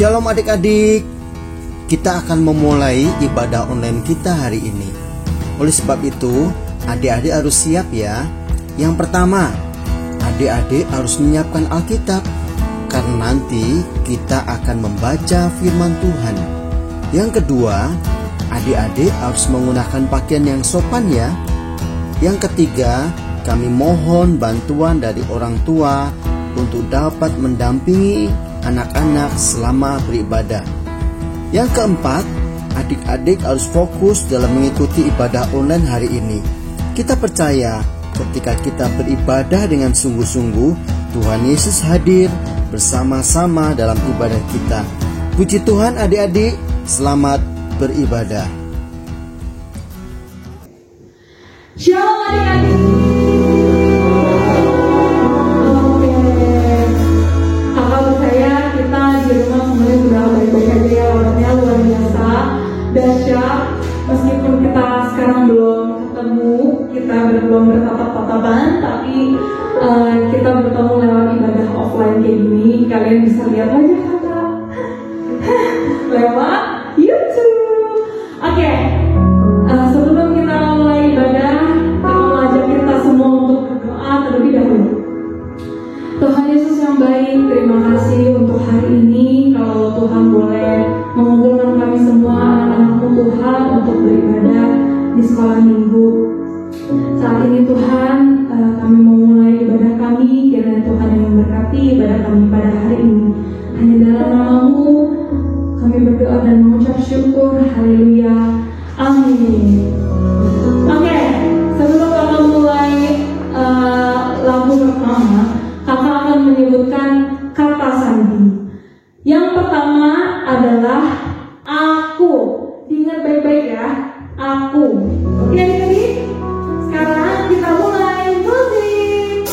Shalom adik-adik, kita akan memulai ibadah online kita hari ini. Oleh sebab itu, adik-adik harus siap ya. Yang pertama, adik-adik harus menyiapkan Alkitab, karena nanti kita akan membaca firman Tuhan. Yang kedua, adik-adik harus menggunakan pakaian yang sopan ya. Yang ketiga, kami mohon bantuan dari orang tua untuk dapat mendampingi anak-anak selama beribadah. Yang keempat, adik-adik harus fokus dalam mengikuti ibadah online hari ini. Kita percaya ketika kita beribadah dengan sungguh-sungguh, Tuhan Yesus hadir bersama-sama dalam ibadah kita. Puji Tuhan adik-adik, selamat beribadah. Shalom adik-adik. Dahsyat, meskipun kita sekarang belum ketemu, kita belum bertatap-tatapan, tapi kita bertemu lewat ibadah offline kayak gini. Kalian bisa lihat wajah kakak lewat YouTube. Oke, sebelum kita mulai ibadah, kita mau ajak kita semua untuk berdoa terlebih dahulu. Tuhan Yesus yang baik, terima kasih untuk hari ini. Kalau Tuhan boleh mengumpulkan kami semua anak-anak-Mu Tuhan untuk beribadah di sekolah minggu. Saat ini Tuhan, kami mau mulai ibadah kami. Kiranya Tuhan yang memberkati ibadah kami pada hari ini. Hanya dalam nama-Mu kami berdoa dan mengucap syukur. Haleluya. Amin. Oke, sebelum kakak mulai lagu pertama, kakak akan menyebutkan kata sandi. Yang pertama adalah aku. Diingat baik-baik ya, aku. Oke, jadi sekarang kita mulai musik.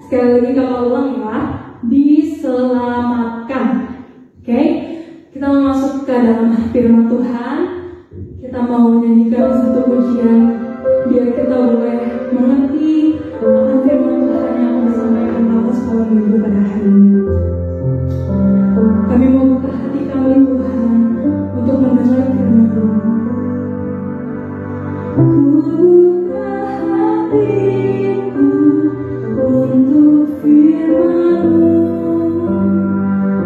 Sekali lagi kalau ulang ya, diselamatkan. Oke, kita mau masuk ke dalam firman Tuhan. Kita mau menyanyikan satu pujian biar kita boleh mengerti akan firman Tuhan yang akan disampaikan atas sekolah minggu pada hari ini. Kami mau buka hati kami Tuhan untuk mendengar firman Tuhan. Buka hatiku untuk firman-Mu.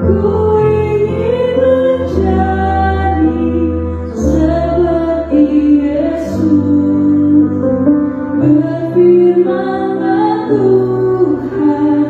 Ku ingin menjadi seperti Yesus. Berfirman-Lah Tuhan,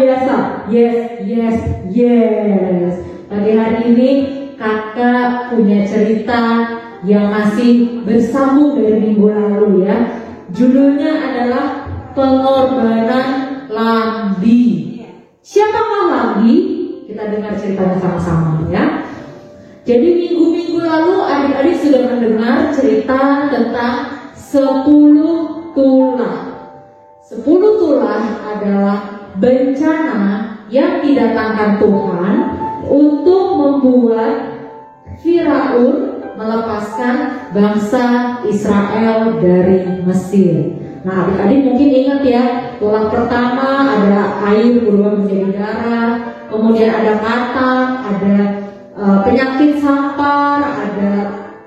biasa. Yes. Pagi hari ini kakak punya cerita yang masih bersambung dari minggu lalu ya. Judulnya adalah Pengorbanan Lambi. Siapakah Lambi? Kita dengar ceritanya sama-sama ya. Jadi minggu-minggu lalu adik-adik sudah mendengar cerita tentang 10 tulah. 10 tulah adalah bencana yang didatangkan Tuhan untuk membuat Firaun melepaskan bangsa Israel dari Mesir. Nah, adik-adik mungkin ingat ya, tulah pertama ada air berubah menjadi darah, kemudian ada katak, ada penyakit sampar, ada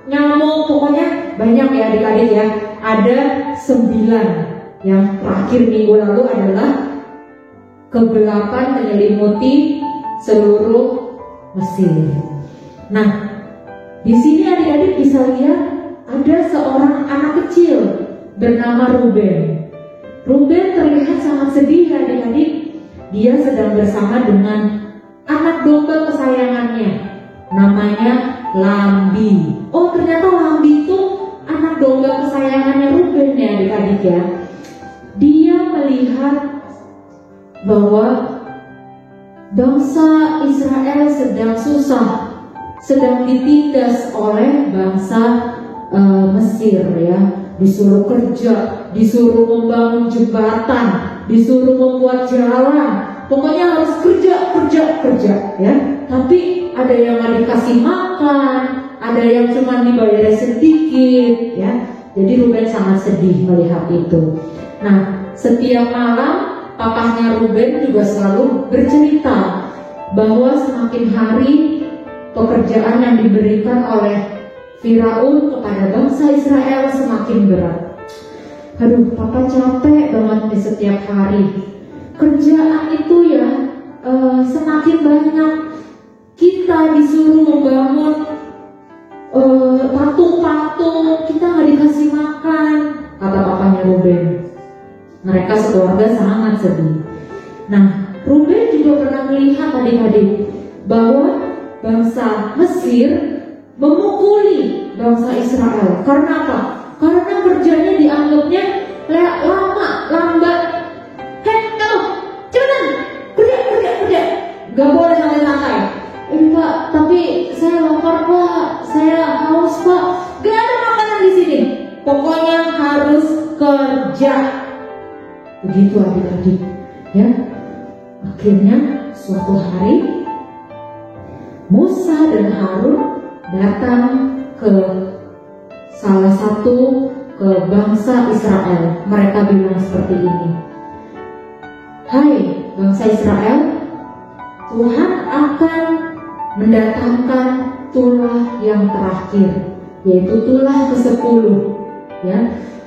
nyamuk, pokoknya banyak ya adik-adik ya. Ada 9. Yang terakhir minggu lalu adalah kegelapan menyelimuti seluruh Mesir. Nah, di sini adik-adik bisa lihat ada seorang anak kecil bernama Ruben. Ruben terlihat sangat sedih adik-adik. Dia sedang bersama dengan anak domba kesayangannya, namanya Lambi. Oh, ternyata Lambi itu anak domba kesayangannya Ruben ya adik-adik ya. Dia melihat bahwa bangsa Israel sedang susah, sedang ditindas oleh bangsa Mesir ya. Disuruh kerja, disuruh membangun jembatan, disuruh membuat jalan, pokoknya harus kerja ya. Tapi ada yang nggak dikasih makan, ada yang cuma dibayar sedikit ya. Jadi Ruben sangat sedih melihat itu. Nah, setiap malam papahnya Ruben juga selalu bercerita bahwa semakin hari pekerjaan yang diberikan oleh Firaun kepada bangsa Israel semakin berat. Aduh, papa capek banget di setiap hari. Kerjaan itu ya semakin banyak. Kita disuruh membangun patung-patung, kita nggak dikasih makan, kata papanya Ruben. Mereka sekeluarga sangat sedih. Nah, Ruben juga pernah melihat adik-adik bahwa bangsa Mesir memukuli bangsa Israel. Karena apa? Karena kerjanya dianggapnya lambat. Hei kamu, cepetan, kerja. Gak boleh santai-santai. Pak, tapi saya lapar pak, saya haus pak. Gak ada makanan di sini. Pokoknya harus kerja. Begitu adik-adik ya. Akhirnya suatu hari Musa dan Harun datang ke salah satu ke bangsa Israel. Mereka bilang seperti ini, hai bangsa Israel, Tuhan akan mendatangkan tulah yang terakhir, yaitu tulah ke-10 ya,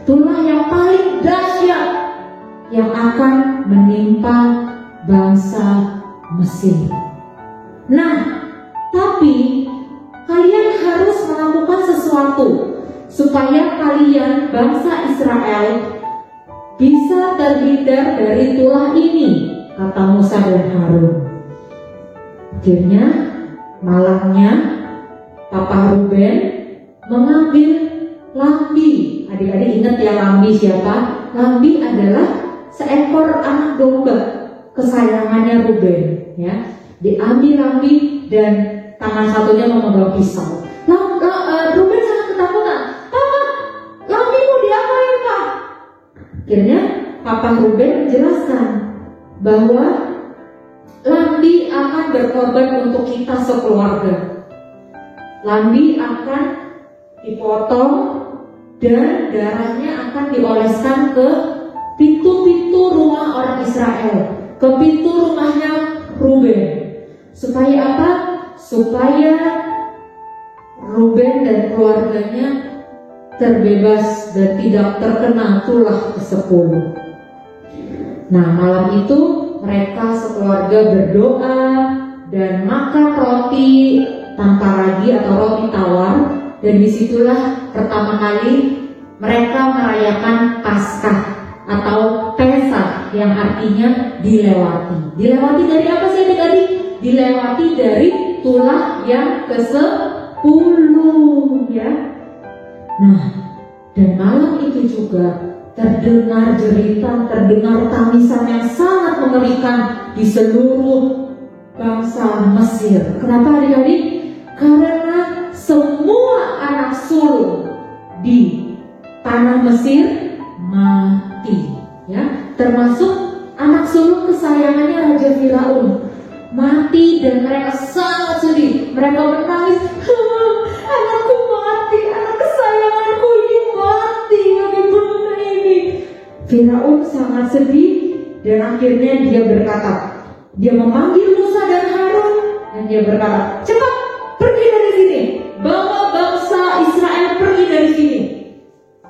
tulah yang paling dahsyat yang akan menimpa bangsa Mesir. Nah, tapi kalian harus melakukan sesuatu supaya kalian bangsa Israel bisa terhindar dari tulah ini, kata Musa dan Harun. Akhirnya malamnya Papa Ruben mengambil Lambi. Adik-adik ingat ya Lambi siapa? Lambi adalah seekor anak domba kesayangannya Ruben ya. Diambil Lambi dan tangan satunya memegang pisau. Ruben sangat ketakutan. Papa, Lambi mau diapain Pak? Akhirnya Papa Ruben menjelaskan bahwa Lambi akan berkorban untuk kita sekeluarga. Lambi akan dipotong dan darahnya akan dioleskan ke pintu-pintu rumah orang Israel, ke pintu rumahnya Ruben. Supaya apa? Supaya Ruben dan keluarganya terbebas dan tidak terkena tulah ke-10. Nah, malam itu mereka sekeluarga berdoa dan makan roti tanpa ragi atau roti tawar, dan disitulah pertama kali mereka merayakan Paskah atau Pesa yang artinya dilewati. Dilewati dari apa sih adik-adik? Dilewati dari tulah yang ke-10 ya. Nah, dan malam itu juga terdengar jeritan, terdengar tangisan yang sangat mengerikan di seluruh bangsa Mesir. Kenapa adik-adik? Karena semua anak sulung di tanah Mesir mati, ya, termasuk anak sulung kesayangannya Raja Firaun mati, dan mereka sangat sedih. Mereka menangis, anakku mati, anak kesayanganku ini mati, bagaimana ini? Firaun sangat sedih, dan akhirnya dia berkata, dia memanggil Musa dan Harun, dan dia berkata, cepat pergi dari sini, bawa bangsa Israel pergi dari sini.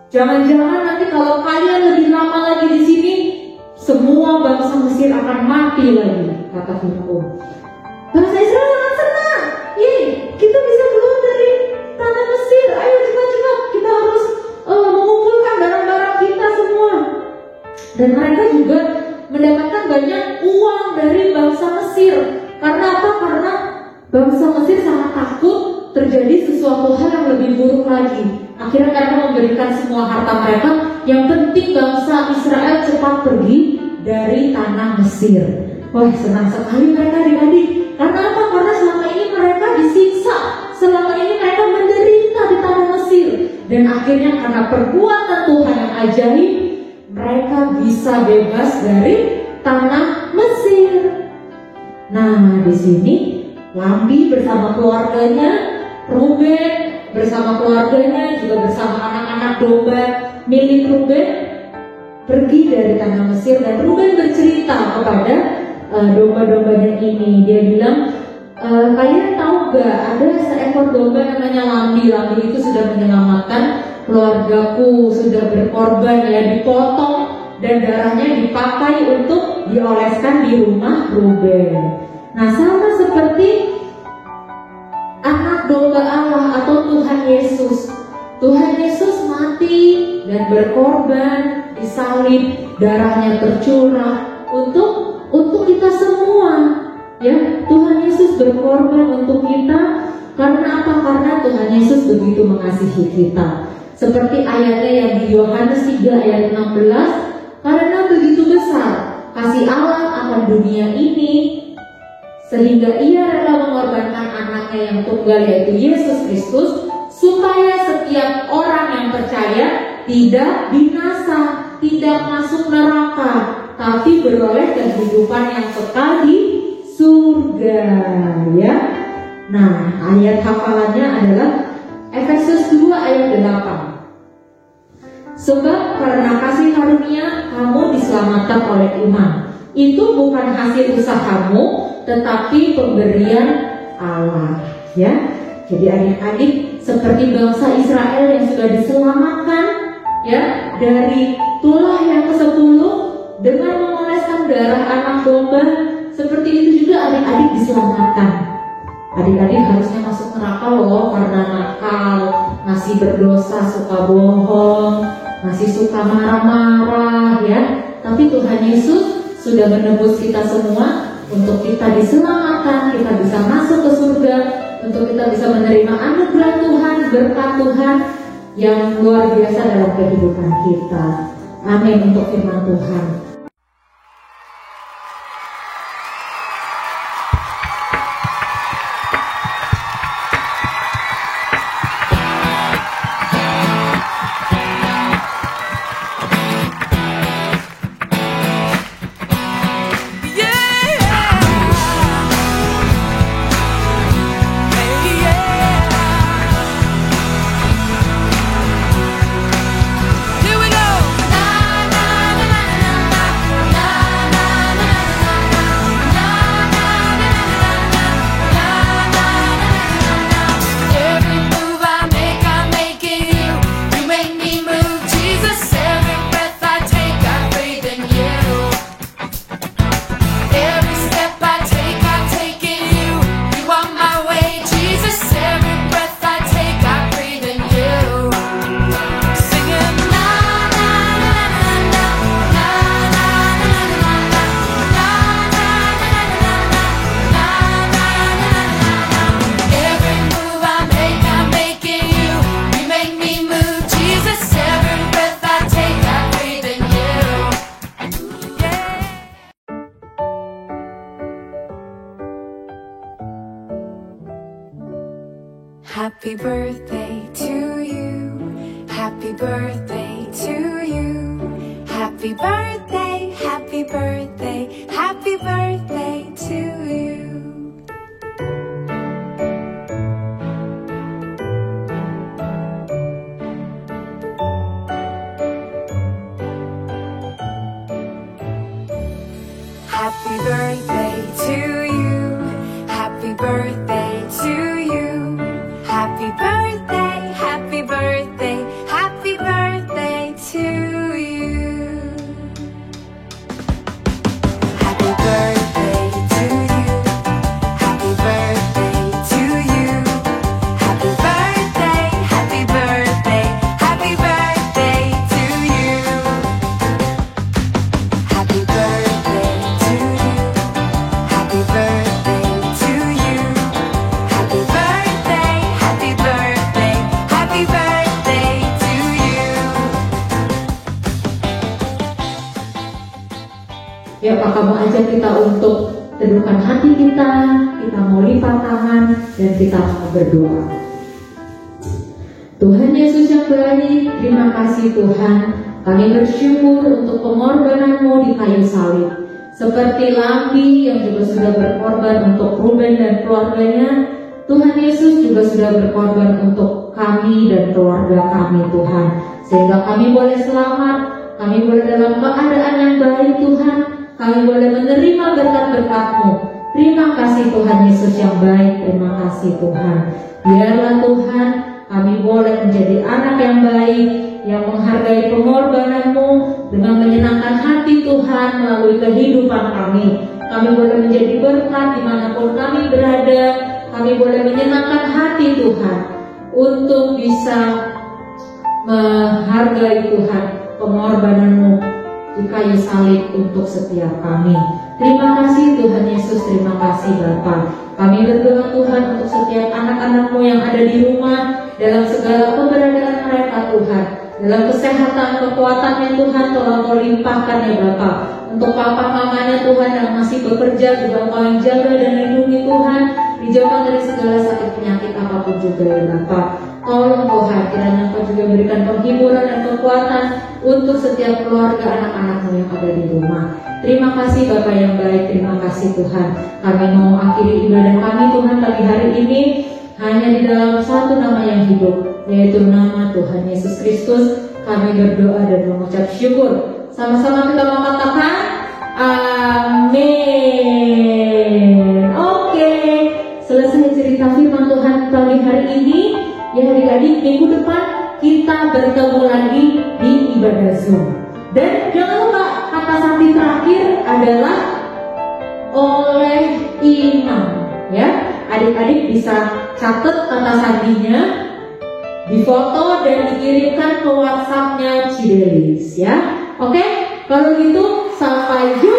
Jangan-jangan nanti kalau kalian lebih lama lagi di sini, semua bangsa Mesir akan mati lagi, kata Firaun. Bangsa Israel sangat senang. Kita bisa keluar dari tanah Mesir. Ayo cepat-cepat, kita harus mengumpulkan barang-barang kita semua. Dan mereka juga mendapatkan banyak uang dari bangsa Mesir. Karena apa? Karena bangsa Mesir sangat takut terjadi sesuatu hal yang lebih buruk lagi. Akhirnya mereka memberikan semua harta mereka. Yang penting bangsa Israel cepat pergi dari tanah Mesir. Wah, senang sekali mereka adik-adik. Karena apa? Karena selama ini mereka disiksa, selama ini mereka menderita di tanah Mesir. Dan akhirnya karena perbuatan Tuhan yang ajaib, mereka bisa bebas dari tanah Mesir. Nah, di sini Lambi bersama keluarganya, Ruben bersama keluarganya, juga bersama anak-anak domba milik Ruben pergi dari tanah Mesir. Dan Ruben bercerita kepada domba-dombanya ini. Dia bilang, kalian tahu gak, ada seekor domba namanya Lambi. Lambi itu sudah menyelamatkan keluargaku, sudah berkorban, ya, dipotong dan darahnya dipakai untuk dioleskan di rumah Ruben. Nah, sama seperti anak domba Allah atau Tuhan Yesus. Tuhan Yesus mati dan berkorban, disalib, darahnya tercurah untuk kita semua. Ya, Tuhan Yesus berkorban untuk kita. Karena apa? Karena Tuhan Yesus begitu mengasihi kita. Seperti ayatnya yang di Yohanes 3 ayat 16, karena begitu besar kasih Allah akan dunia ini, sehingga ia rela mengorbankan anaknya yang tunggal, yaitu Yesus Kristus, supaya setiap orang yang percaya tidak binasa, tidak masuk neraka, tapi beroleh kehidupan yang kekal di surga, ya. Nah, ayat hafalannya adalah Efesus 2 ayat 8. Sebab karena kasih karunia kamu diselamatkan oleh iman. Itu bukan hasil usahamu, tetapi pemberian Allah, ya. Jadi adik-adik seperti bangsa Israel yang sudah diselamatkan, ya, dari tulah yang ke-10 dengan mengoleskan darah anak domba, seperti itu juga adik-adik diselamatkan. Adik-adik harusnya masuk neraka loh karena nakal, masih berdosa, suka bohong, masih suka marah-marah, ya. Tapi Tuhan Yesus sudah menebus kita semua untuk kita diselamatkan, kita bisa masuk ke surga, untuk kita bisa menerima anugerah Tuhan, berkat Tuhan yang luar biasa dalam kehidupan kita. Amin untuk firman Tuhan. Here we go. Na, na, na, na, na, na. Happy birthday to you. Happy birthday to you. Happy birthday, happy birthday, happy birthday to you. Happy birthday to you. Happy birthday to you. Happy birthday, happy birthday, happy birthday to you. Happy birthday to you. Happy birthday to you. Happy birthday, happy birthday, happy birthday to you. Happy birthday to you. Happy birthday to you. Happy birthday, happy birthday, happy birthday to you. Ya, Pak, mau ajak kita untuk teduhkan hati kita mau lipat tangan, dan kita mau berdoa. Tuhan Yesus yang baik, terima kasih Tuhan. Kami bersyukur untuk pengorbanan-Mu di kayu salib. Seperti Lambi yang juga sudah berkorban untuk Ruben dan keluarganya, Tuhan Yesus juga sudah berkorban untuk kami dan keluarga kami Tuhan. Sehingga kami boleh selamat, kami boleh dalam keadaan yang baik Tuhan. Kami boleh menerima berkat-berkat-Mu. Terima kasih Tuhan Yesus yang baik, terima kasih Tuhan. Biarlah Tuhan kami boleh menjadi anak yang baik, yang menghargai pengorbanan-Mu dengan menyenangkan hati Tuhan melalui kehidupan kami. Kami boleh menjadi berkat dimanapun kami berada. Kami boleh menyenangkan hati Tuhan untuk bisa menghargai Tuhan pengorbanan-Mu di kayu salib untuk setiap kami. Terima kasih Tuhan Yesus, terima kasih Bapa. Kami berdoa Tuhan untuk setiap anak-anak-Mu yang ada di rumah, dalam segala keberadaan mereka Tuhan, dalam kesehatan, kekuatan yang Tuhan telah Kau limpahkan ya Bapa. Untuk papa mamanya Tuhan yang masih bekerja juga Kau yang jaga dan lindungi Tuhan, dijauhkan dari segala sakit penyakit apapun juga ya Bapa. Tolong Tuhan, kiranya Kau juga berikan penghiburan dan kekuatan untuk setiap keluarga anak-anak-Mu yang ada di rumah. Terima kasih Bapa yang baik, terima kasih Tuhan. Kami mau akhiri ibadah kami Tuhan pagi hari ini hanya di dalam satu nama yang hidup, yaitu nama Tuhan Yesus Kristus. Kami berdoa dan mengucap syukur. Sama-sama kita mau katakan amin. Oke, selesai cerita firman Tuhan pagi hari ini. Ya adik-adik, minggu depan kita bertemu lagi di ibadah Zoom. Dan jangan lupa kata sandi terakhir adalah oleh imam. Ya, adik-adik bisa catat kata sandinya, difoto dan dikirimkan ke WhatsApp-nya Cidelis. Ya, oke. Kalau gitu sampai jumpa.